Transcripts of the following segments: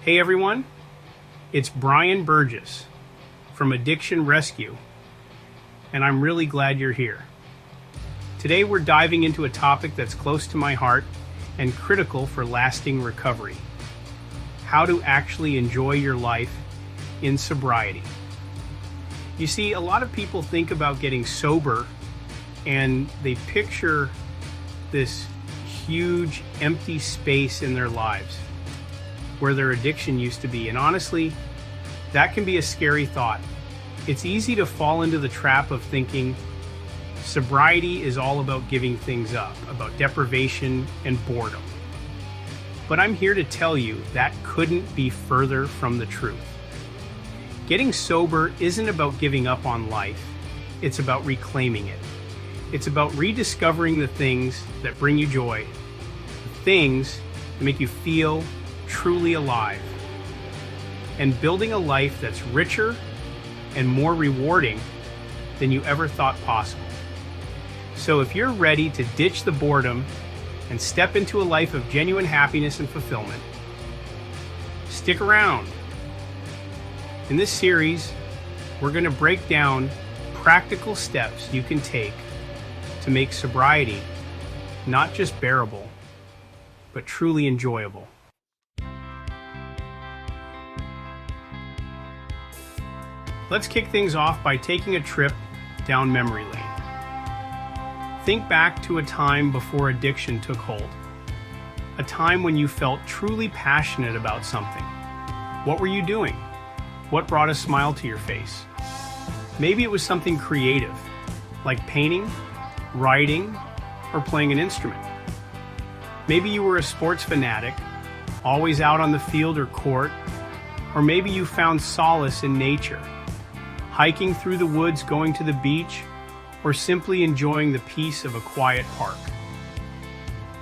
Hey everyone, it's Brian Burgess from Addiction Rescue, and I'm really glad you're here. Today we're diving into a topic that's close to my heart and critical for lasting recovery: how to actually enjoy your life in sobriety. You see, a lot of people think about getting sober and they picture this huge empty space in their lives where their addiction used to be. And honestly, that can be a scary thought. It's easy to fall into the trap of thinking sobriety is all about giving things up, about deprivation and boredom. But I'm here to tell you that couldn't be further from the truth. Getting sober isn't about giving up on life, it's about reclaiming it. It's about rediscovering the things that bring you joy, the things that make you feel truly alive, and building a life that's richer and more rewarding than you ever thought possible. So if you're ready to ditch the boredom and step into a life of genuine happiness and fulfillment, stick around. In this series, we're going to break down practical steps you can take to make sobriety not just bearable, but truly enjoyable. Let's kick things off by taking a trip down memory lane. Think back to a time before addiction took hold, a time when you felt truly passionate about something. What were you doing? What brought a smile to your face? Maybe it was something creative, like painting, writing, or playing an instrument. Maybe you were a sports fanatic, always out on the field or court, or maybe you found solace in nature, hiking through the woods, going to the beach, or simply enjoying the peace of a quiet park.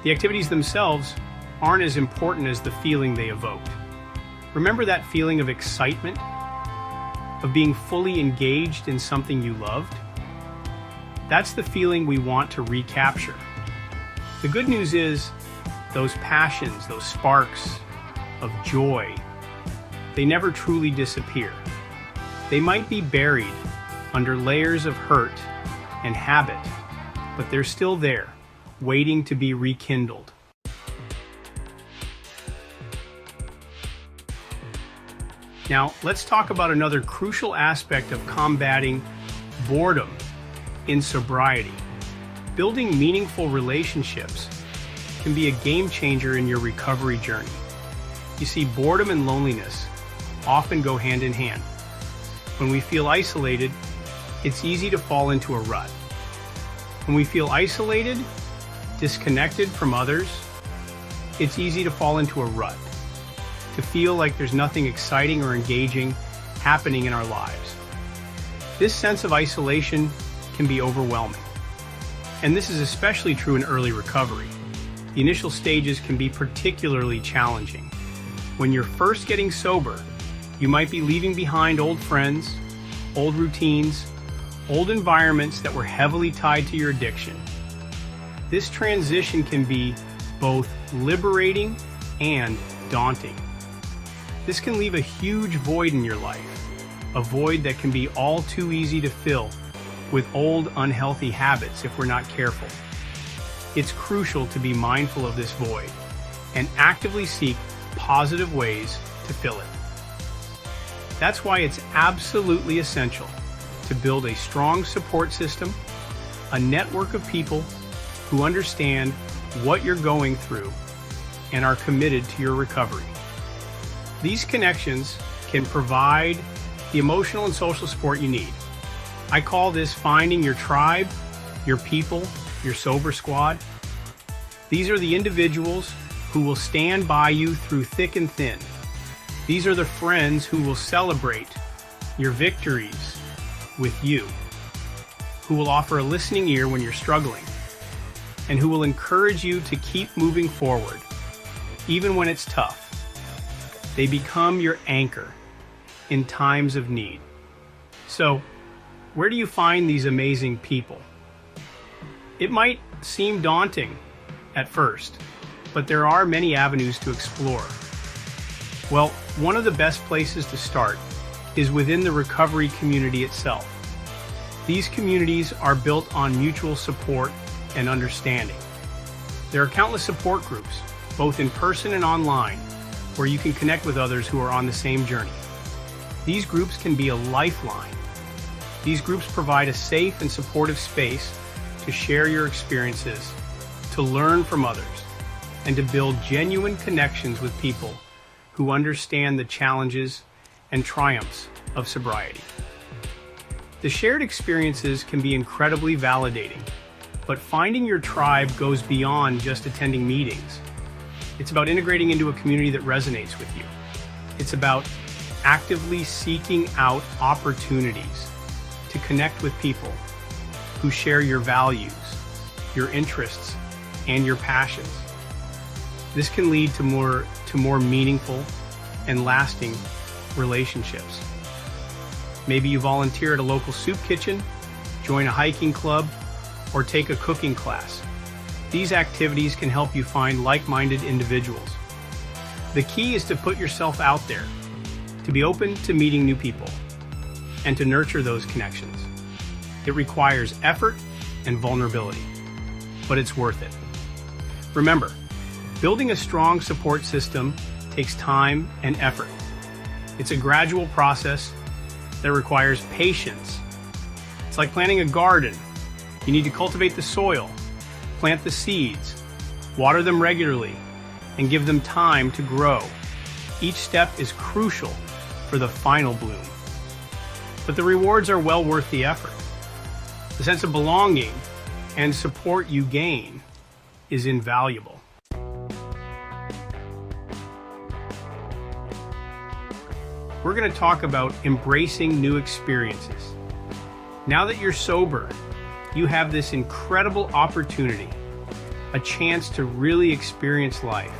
The activities themselves aren't as important as the feeling they evoked. Remember that feeling of excitement, of being fully engaged in something you loved? That's the feeling we want to recapture. The good news is, those passions, those sparks of joy, they never truly disappear. They might be buried under layers of hurt and habit, but they're still there, waiting to be rekindled. Now, let's talk about another crucial aspect of combating boredom in sobriety. Building meaningful relationships can be a game changer in your recovery journey. You see, boredom and loneliness often go hand in hand. When we feel isolated, it's easy to fall into a rut. When we feel isolated, disconnected from others, it's easy to fall into a rut, to feel like there's nothing exciting or engaging happening in our lives. This sense of isolation can be overwhelming. And this is especially true in early recovery. The initial stages can be particularly challenging. When you're first getting sober, you might be leaving behind old friends, old routines, old environments that were heavily tied to your addiction. This transition can be both liberating and daunting. This can leave a huge void in your life, a void that can be all too easy to fill with old unhealthy habits if we're not careful. It's crucial to be mindful of this void and actively seek positive ways to fill it. That's why it's absolutely essential to build a strong support system, a network of people who understand what you're going through and are committed to your recovery. These connections can provide the emotional and social support you need. I call this finding your tribe, your people, your sober squad. These are the individuals who will stand by you through thick and thin. These are the friends who will celebrate your victories with you, who will offer a listening ear when you're struggling, and who will encourage you to keep moving forward, even when it's tough. They become your anchor in times of need. So, where do you find these amazing people? It might seem daunting at first, but there are many avenues to explore. Well, One of the best places to start is within the recovery community itself. These communities are built on mutual support and understanding. There are countless support groups, both in person and online, where you can connect with others who are on the same journey. These groups can be a lifeline. These groups provide a safe and supportive space to share your experiences, to learn from others, and to build genuine connections with people who understand the challenges and triumphs of sobriety. The shared experiences can be incredibly validating, but finding your tribe goes beyond just attending meetings. It's about integrating into a community that resonates with you. It's about actively seeking out opportunities to connect with people who share your values, your interests, and your passions. This can lead to more meaningful and lasting relationships. Maybe you volunteer at a local soup kitchen, join a hiking club, or take a cooking class. These activities can help you find like-minded individuals. The key is to put yourself out there, to be open to meeting new people, and to nurture those connections. It requires effort and vulnerability, but it's worth it. Remember, building a strong support system takes time and effort. It's a gradual process that requires patience. It's like planting a garden. You need to cultivate the soil, plant the seeds, water them regularly, and give them time to grow. Each step is crucial for the final bloom. But the rewards are well worth the effort. The sense of belonging and support you gain is invaluable. We're going to talk about embracing new experiences. Now that you're sober, you have this incredible opportunity, a chance to really experience life,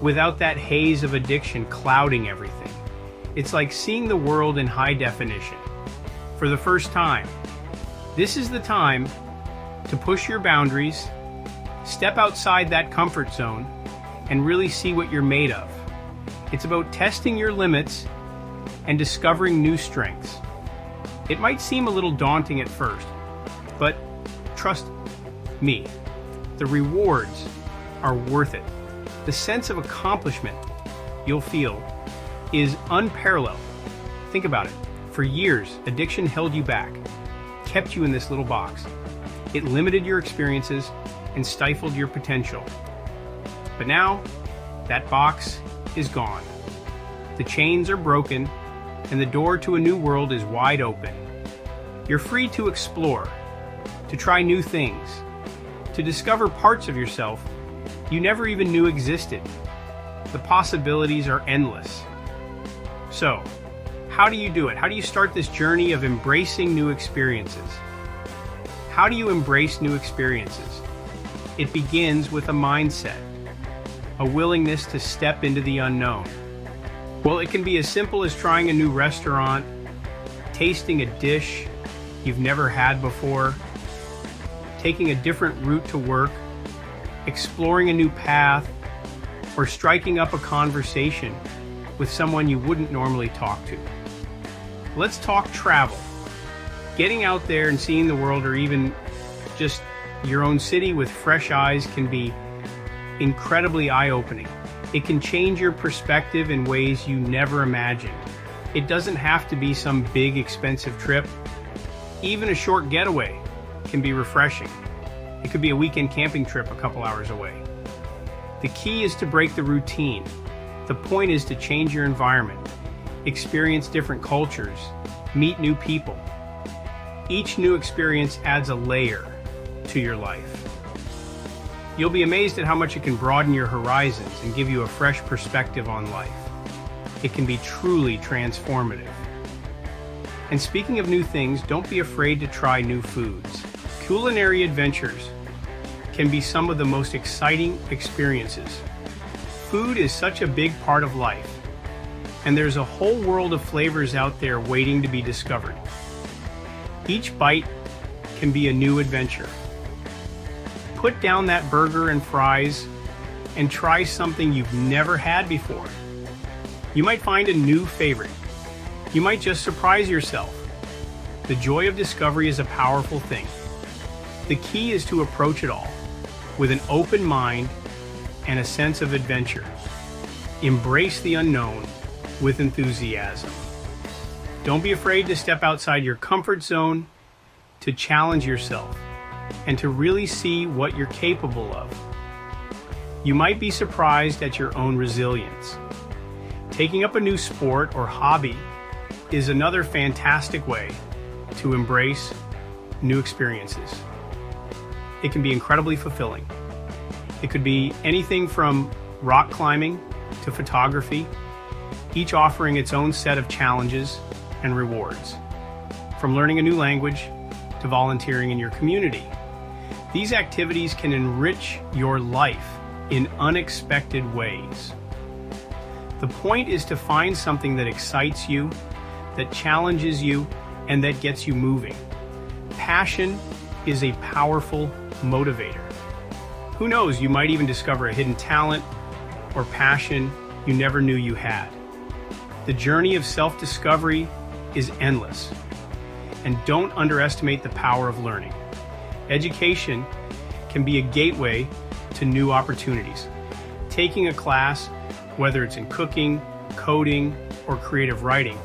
without that haze of addiction clouding everything. It's like seeing the world in high definition for the first time. This is the time to push your boundaries, step outside that comfort zone, and really see what you're made of. It's about testing your limits and discovering new strengths. It might seem a little daunting at first, but trust me, the rewards are worth it. The sense of accomplishment you'll feel is unparalleled. Think about it. For years, addiction held you back, kept you in this little box. It limited your experiences and stifled your potential. But now, that box is gone. The chains are broken, and the door to a new world is wide open. You're free to explore, to try new things, to discover parts of yourself you never even knew existed. The possibilities are endless. So, how do you do it? How do you start this journey of embracing new experiences? How do you embrace new experiences? It begins with a mindset, a willingness to step into the unknown. Well, it can be as simple as trying a new restaurant, tasting a dish you've never had before, taking a different route to work, exploring a new path, or striking up a conversation with someone you wouldn't normally talk to. Let's talk travel. Getting out there and seeing the world, or even just your own city with fresh eyes, can be incredibly eye-opening. It can change your perspective in ways you never imagined. It doesn't have to be some big, expensive trip. Even a short getaway can be refreshing. It could be a weekend camping trip a couple hours away. The key is to break the routine. The point is to change your environment, experience different cultures, meet new people. Each new experience adds a layer to your life. You'll be amazed at how much it can broaden your horizons and give you a fresh perspective on life. It can be truly transformative. And speaking of new things, don't be afraid to try new foods. Culinary adventures can be some of the most exciting experiences. Food is such a big part of life, and there's a whole world of flavors out there waiting to be discovered. Each bite can be a new adventure. Put down that burger and fries and try something you've never had before. You might find a new favorite. You might just surprise yourself. The joy of discovery is a powerful thing. The key is to approach it all with an open mind and a sense of adventure. Embrace the unknown with enthusiasm. Don't be afraid to step outside your comfort zone, to challenge yourself, and to really see what you're capable of. You might be surprised at your own resilience. Taking up a new sport or hobby is another fantastic way to embrace new experiences. It can be incredibly fulfilling. It could be anything from rock climbing to photography, each offering its own set of challenges and rewards. From learning a new language to volunteering in your community, these activities can enrich your life in unexpected ways. The point is to find something that excites you, that challenges you, and that gets you moving. Passion is a powerful motivator. Who knows, you might even discover a hidden talent or passion you never knew you had. The journey of self-discovery is endless, and don't underestimate the power of learning. Education can be a gateway to new opportunities. Taking a class, whether it's in cooking, coding, or creative writing,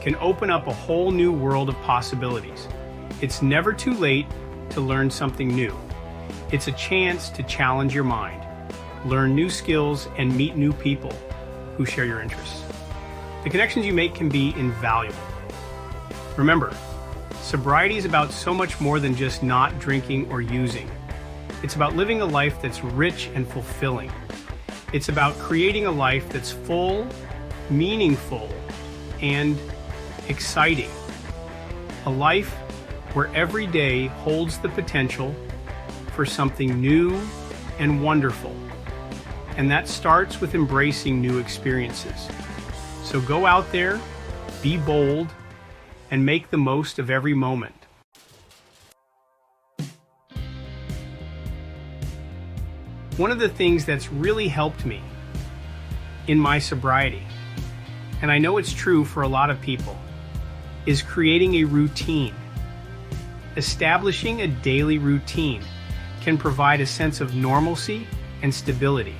can open up a whole new world of possibilities. It's never too late to learn something new. It's a chance to challenge your mind, learn new skills, and meet new people who share your interests. The connections you make can be invaluable. Remember, sobriety is about so much more than just not drinking or using. It's about living a life that's rich and fulfilling. It's about creating a life that's full, meaningful, and exciting. A life where every day holds the potential for something new and wonderful. And that starts with embracing new experiences. So go out there, be bold, and make the most of every moment. One of the things that's really helped me in my sobriety, and I know it's true for a lot of people, is creating a routine. Establishing a daily routine can provide a sense of normalcy and stability,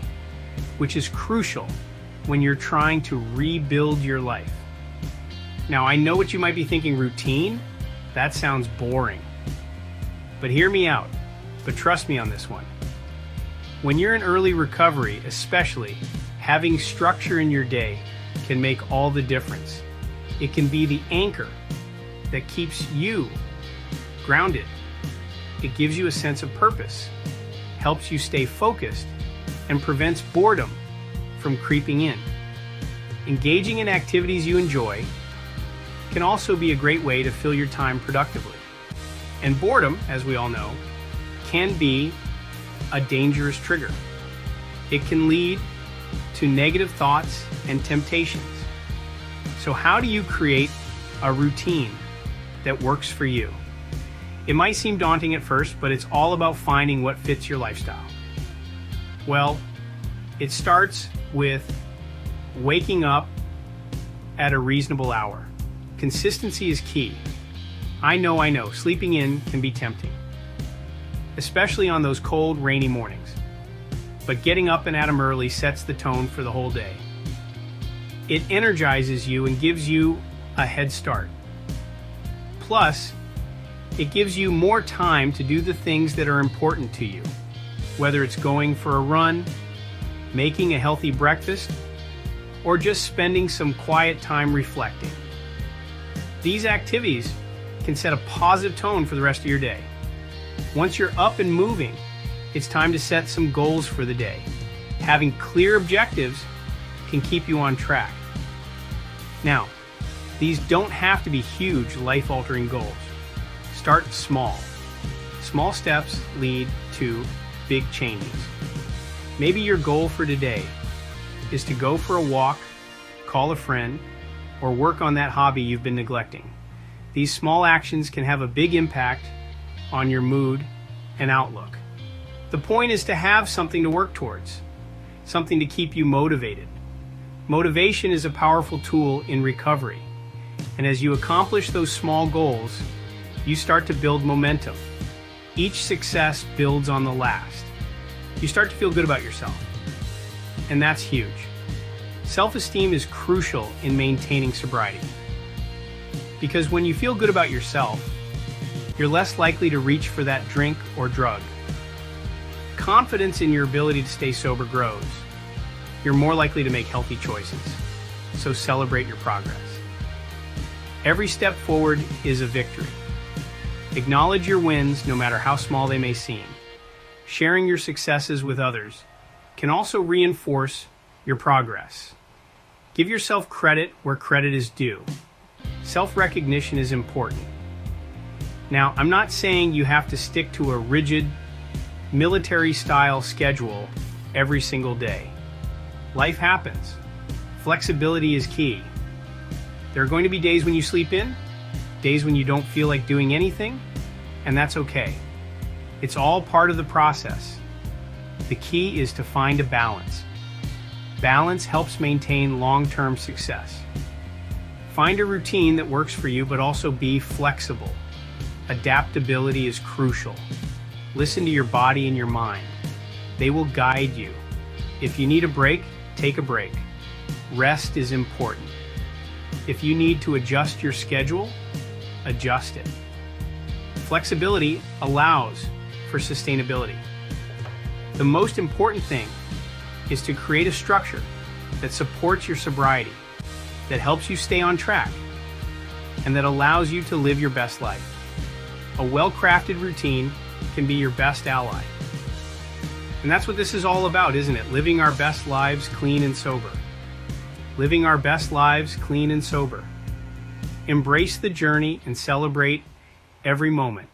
which is crucial when you're trying to rebuild your life. Now, I know what you might be thinking, routine? That sounds boring. But hear me out, but trust me on this one. When you're in early recovery, especially, having structure in your day can make all the difference. It can be the anchor that keeps you grounded. It gives you a sense of purpose, helps you stay focused, and prevents boredom from creeping in. Engaging in activities you enjoy can also be a great way to fill your time productively. And boredom, as we all know, can be a dangerous trigger. It can lead to negative thoughts and temptations. So how do you create a routine that works for you? It might seem daunting at first, but it's all about finding what fits your lifestyle. Well, it starts with waking up at a reasonable hour. Consistency is key. I know, sleeping in can be tempting, especially on those cold, rainy mornings. But getting up and at 'em early sets the tone for the whole day. It energizes you and gives you a head start. Plus, it gives you more time to do the things that are important to you, whether it's going for a run, making a healthy breakfast, or just spending some quiet time reflecting. These activities can set a positive tone for the rest of your day. Once you're up and moving, it's time to set some goals for the day. Having clear objectives can keep you on track. Now, these don't have to be huge, life-altering goals. Start small. Small steps lead to big changes. Maybe your goal for today is to go for a walk, call a friend, or work on that hobby you've been neglecting. These small actions can have a big impact on your mood and outlook. The point is to have something to work towards, something to keep you motivated. Motivation is a powerful tool in recovery, and as you accomplish those small goals, you start to build momentum. Each success builds on the last. You start to feel good about yourself, and that's huge. Self-esteem is crucial in maintaining sobriety, because when you feel good about yourself, you're less likely to reach for that drink or drug. Confidence in your ability to stay sober grows. You're more likely to make healthy choices, so celebrate your progress. Every step forward is a victory. Acknowledge your wins, no matter how small they may seem. Sharing your successes with others can also reinforce your progress. Give yourself credit where credit is due. Self-recognition is important. Now, I'm not saying you have to stick to a rigid, military-style schedule every single day. Life happens. Flexibility is key. There are going to be days when you sleep in, days when you don't feel like doing anything, and that's okay. It's all part of the process. The key is to find a balance. Balance helps maintain long-term success. Find a routine that works for you, but also be flexible. Adaptability is crucial. Listen to your body and your mind. They will guide you. If you need a break, take a break. Rest is important. If you need to adjust your schedule, adjust it. Flexibility allows for sustainability. The most important thing is to create a structure that supports your sobriety, that helps you stay on track, and that allows you to live your best life. A well-crafted routine can be your best ally. And that's what this is all about, isn't it? Living our best lives clean and sober. Living our best lives clean and sober. Embrace the journey and celebrate every moment.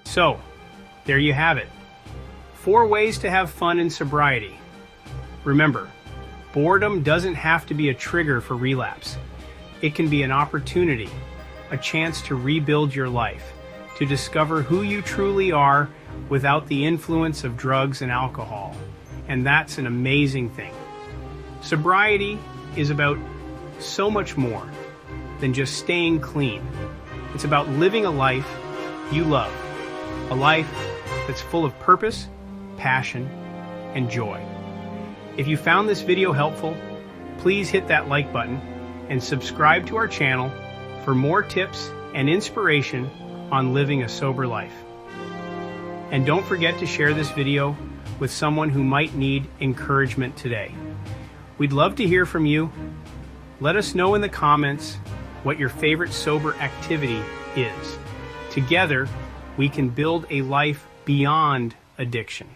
So, there you have it. 4 ways to have fun in sobriety. Remember, boredom doesn't have to be a trigger for relapse. It can be an opportunity, a chance to rebuild your life, to discover who you truly are without the influence of drugs and alcohol. And that's an amazing thing. Sobriety is about so much more than just staying clean. It's about living a life you love, a life that's full of purpose, passion, and joy. If you found this video helpful, please hit that like button and subscribe to our channel for more tips and inspiration on living a sober life. And don't forget to share this video with someone who might need encouragement today. We'd love to hear from you. Let us know in the comments what your favorite sober activity is. Together, we can build a life beyond addiction.